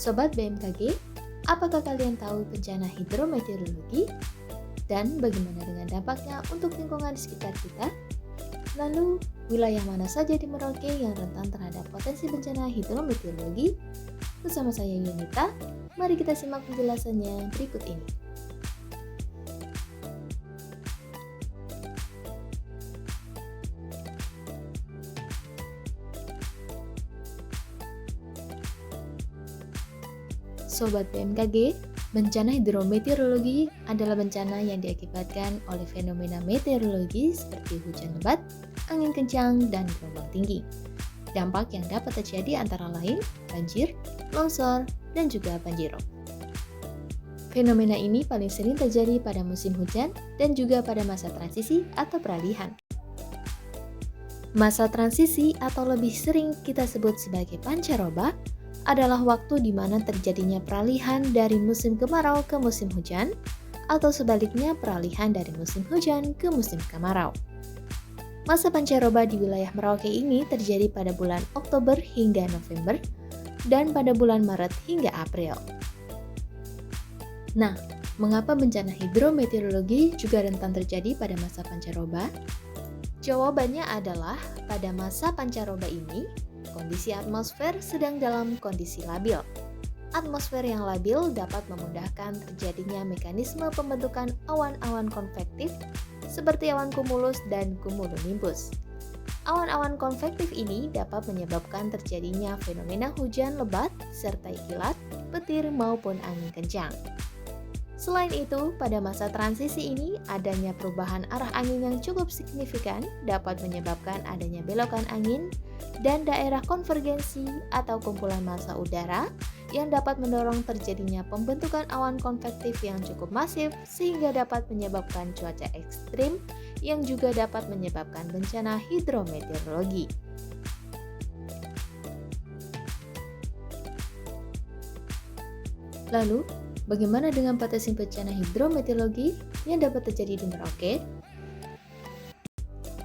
Sobat BMKG, apakah kalian tahu bencana hidrometeorologi? Dan bagaimana dengan dampaknya untuk lingkungan di sekitar kita? Lalu, wilayah mana saja di Merauke yang rentan terhadap potensi bencana hidrometeorologi? Bersama saya Yunita, mari kita simak penjelasannya berikut ini. Sobat BMKG, bencana hidrometeorologi adalah bencana yang diakibatkan oleh fenomena meteorologi seperti hujan lebat, angin kencang, dan gelombang tinggi. Dampak yang dapat terjadi antara lain banjir, longsor, dan juga banjirop. Fenomena ini paling sering terjadi pada musim hujan dan juga pada masa transisi atau peralihan. Masa transisi atau lebih sering kita sebut sebagai pancaroba adalah waktu di mana terjadinya peralihan dari musim kemarau ke musim hujan, atau sebaliknya peralihan dari musim hujan ke musim kemarau. Masa pancaroba di wilayah Merauke ini terjadi pada bulan Oktober hingga November, dan pada bulan Maret hingga April. Nah, mengapa bencana hidrometeorologi juga rentan terjadi pada masa pancaroba? Jawabannya adalah pada masa pancaroba ini, kondisi atmosfer sedang dalam kondisi labil. Atmosfer yang labil dapat memudahkan terjadinya mekanisme pembentukan awan-awan konvektif seperti awan cumulus dan cumulonimbus. Awan-awan konvektif ini dapat menyebabkan terjadinya fenomena hujan lebat serta kilat, petir maupun angin kencang. Selain itu, pada masa transisi ini, adanya perubahan arah angin yang cukup signifikan dapat menyebabkan adanya belokan angin dan daerah konvergensi atau kumpulan massa udara yang dapat mendorong terjadinya pembentukan awan konvektif yang cukup masif sehingga dapat menyebabkan cuaca ekstrim yang juga dapat menyebabkan bencana hidrometeorologi. Lalu, bagaimana dengan potensi bencana hidrometeorologi yang dapat terjadi di Merauke?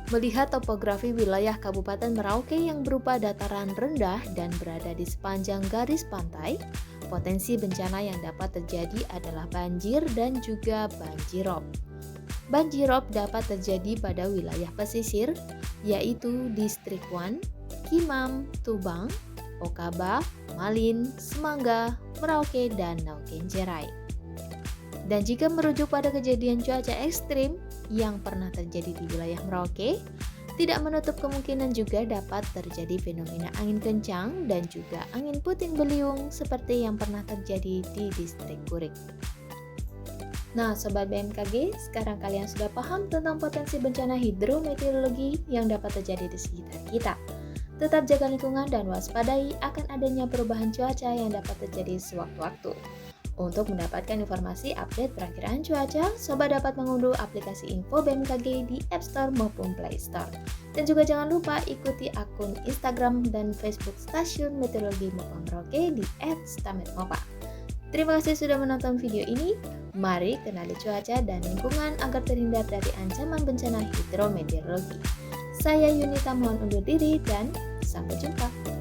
Melihat topografi wilayah Kabupaten Merauke yang berupa dataran rendah dan berada di sepanjang garis pantai, potensi bencana yang dapat terjadi adalah banjir dan juga banjirop. Banjirop dapat terjadi pada wilayah pesisir, yaitu Distrik 1, Kimam, Tubang, Okaba, Malin, Semangga, Merauke, dan Naukenjerai. Dan jika merujuk pada kejadian cuaca ekstrim yang pernah terjadi di wilayah Merauke, tidak menutup kemungkinan juga dapat terjadi fenomena angin kencang dan juga angin puting beliung seperti yang pernah terjadi di Distrik Kurik. Nah, Sobat BMKG, sekarang kalian sudah paham tentang potensi bencana hidrometeorologi yang dapat terjadi di sekitar kita. Tetap jaga lingkungan dan waspadai akan adanya perubahan cuaca yang dapat terjadi sewaktu-waktu. Untuk mendapatkan informasi update perakiraan cuaca, Sobat dapat mengunduh aplikasi Info BMKG di App Store maupun Play Store. Dan juga jangan lupa ikuti akun Instagram dan Facebook Stasiun Meteorologi MOPA Merauke di @stametmopa. Terima kasih sudah menonton video ini. Mari kenali cuaca dan lingkungan agar terhindar dari ancaman bencana hidrometeorologi. Saya Yunita mohon undur diri dan sampai jumpa.